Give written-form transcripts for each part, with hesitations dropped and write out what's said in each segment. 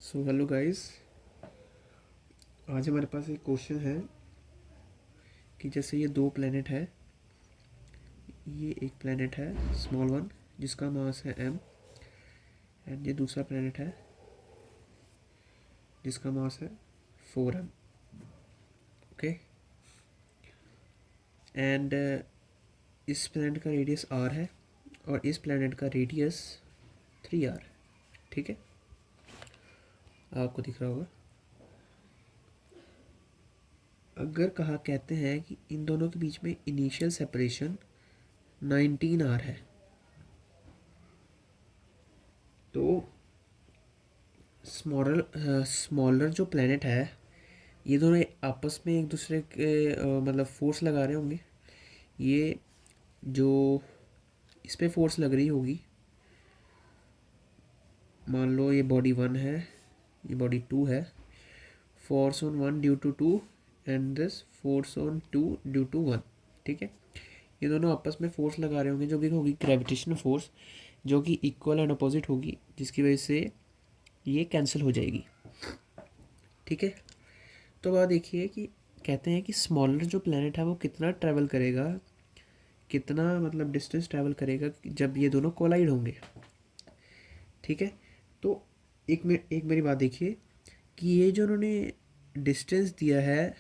So hello guys. आज हमारे पास एक क्वेश्चन है कि जैसे ये दो प्लेनेट है। ये एक प्लेनेट है स्मॉल वन जिसका मास है m, एंड ये दूसरा प्लेनेट है जिसका मास है 4m। ओके। एंड इस प्लेनेट का रेडियस r है और इस प्लेनेट का रेडियस 3r। ठीक है, आपको दिख रहा होगा। अगर कहते हैं कि इन दोनों के बीच में इनिशियल सेपरेशन 19r है, तो स्मॉलर जो प्लेनेट है, ये दोनों आपस में एक दूसरे के मतलब फोर्स लगा रहे होंगे। ये जो इस पे फोर्स लग रही होगी, मान लो ये बॉडी 1 है, ये बॉडी 2 है। Force on 1 due to 2 and this force on 2 due to 1। ठीक है, ये दोनों आपस में फोर्स लगा रहे होंगे जो कि होगी ग्रेविटेशनल फोर्स, जो कि इक्वल एंड अपोजिट होगी, जिसकी वजह से ये कैंसिल हो जाएगी। ठीक है, तो बात देखिए कि कहते हैं कि स्मॉलर जो प्लेनेट है वो कितना ट्रैवल करेगा, कितना मतलब डिस्टेंस ट्रैवल करेगा जब ये दोनों कोलाइड होंगे। ठीक है, तो एक मेरी बात देखिए कि ये जो उन्होंने डिस्टेंस दिया है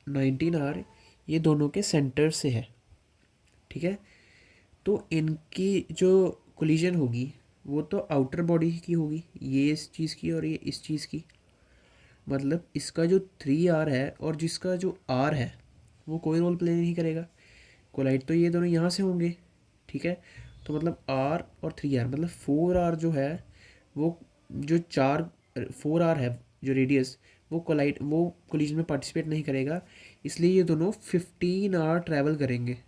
19r, ये दोनों के सेंटर से है। ठीक है, तो इनकी जो कोलिजन होगी वो तो आउटर बॉडी की होगी, ये इस चीज़ की और ये इस चीज़ की। मतलब इसका जो 3r है और जिसका जो r है वो कोई रोल प्ले नहीं करेगा। कोलाइड तो ये दोनों यहाँ से होंगे। ठीक है, तो मतलब r और 3r मतलब 4r जो है वो जो 4r है जो रेडियस, वो कोलिजन में पार्टिसिपेट नहीं करेगा। इसलिए ये दोनों 15r ट्रैवल करेंगे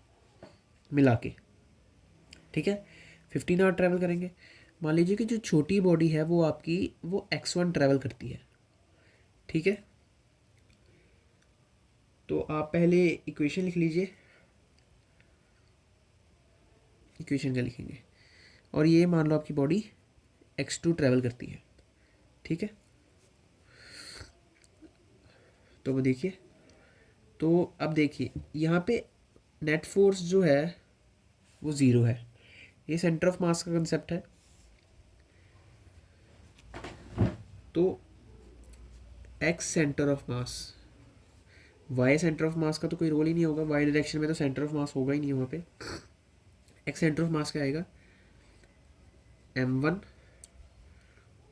मिला के। ठीक है, 15r ट्रैवल करेंगे। मान लीजिए कि जो छोटी बॉडी है वो आपकी वो x1 ट्रैवल करती है। ठीक है, तो आप पहले इक्वेशन लिख लीजिए। इक्वेशन क्या लिखेंगे, और ये मान लो आपकी बॉडी x2 ट्रैवल करती है। ठीक है, तो वो देखिए, तो अब देखिए यहाँ पे नेट फोर्स जो है वो ज़ीरो है। ये सेंटर ऑफ मास का कंसेप्ट है। तो x centre of mass, y centre of mass का तो कोई रोल ही नहीं होगा, y डायरेक्शन में तो सेंटर ऑफ मास होगा ही नहीं वहाँ पे। x सेंटर ऑफ मास क्या आएगा m1,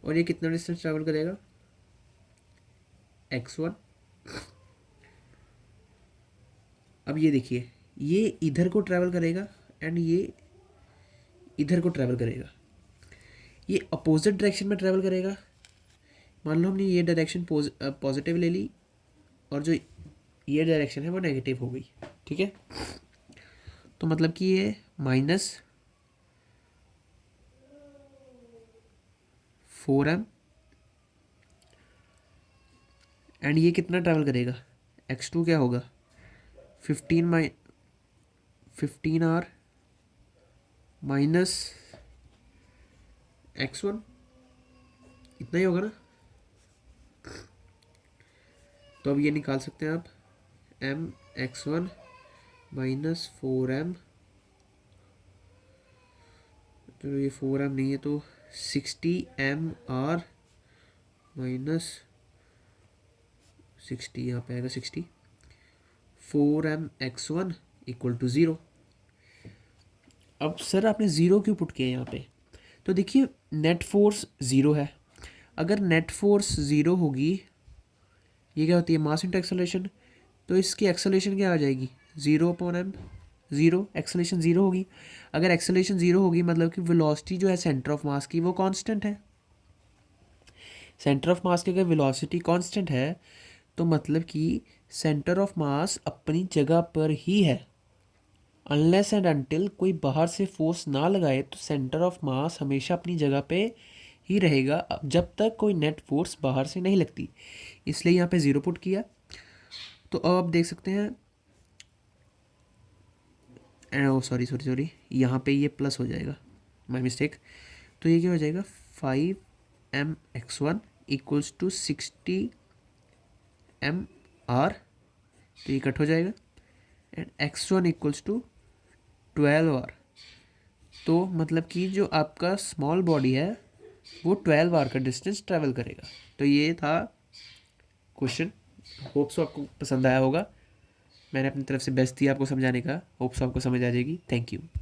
और ये कितना डिस्टेंस ट्रैवल करेगा x1। अब ये देखिए, ये इधर को ट्रैवल करेगा एंड ये इधर को ट्रैवल करेगा। ये अपोजिट डायरेक्शन में ट्रैवल करेगा। मान लो हमने ये डायरेक्शन पॉजिटिव ले ली और जो ये डायरेक्शन है वो नेगेटिव हो गई। ठीक है, तो मतलब कि ये -4m, एंड ये कितना ट्रैवल करेगा x2 क्या होगा 15r माइनस x1, इतना ही होगा ना। तो अब ये निकाल सकते हैं आप, mx1 -4m, तो ये 4m नहीं है तो 60mr माइनस 60, यहाँ पे आएगा 60, 4mx1 इक्वल टू 0। अब सर आपने ज़ीरो क्यों पुट किया यहाँ पे, तो देखिए नेट फोर्स ज़ीरो है। अगर नेट फोर्स ज़ीरो होगी, ये क्या होती है मास इंटू एक्सेलरेशन, तो इसकी एक्सेलरेशन क्या आ जाएगी 0/m, ज़ीरो। एक्सेलरेशन ज़ीरो होगी। अगर एक्सेलरेशन ज़ीरो होगी मतलब कि वेलोसिटी जो है सेंटर ऑफ मास की वो कांस्टेंट है। सेंटर ऑफ मास की अगर वेलोसिटी कांस्टेंट है तो मतलब कि सेंटर ऑफ मास अपनी जगह पर ही है। अनलेस एंड अनटिल कोई बाहर से फोर्स ना लगाए तो सेंटर ऑफ मास हमेशा अपनी जगह पे ही रहेगा जब तक कोई नेट फोर्स बाहर से नहीं लगती। इसलिए यहाँ पे ज़ीरो पुट किया। तो अब आप देख सकते हैं, सॉरी यहाँ पे ये प्लस हो जाएगा, माय मिस्टेक। तो ये क्या हो जाएगा 5m(x1) इक्वल्स टू 60m(r), तो ये कट हो जाएगा, and x1 equals to 12r। तो मतलब कि जो आपका स्मॉल बॉडी है वो 12r का डिस्टेंस ट्रैवल करेगा। तो ये था क्वेश्चन। होप्स आपको पसंद आया होगा। मैंने अपनी तरफ से बेस्ट दिया आपको समझाने का। होप्स आपको समझ आ जाएगी। Thank you.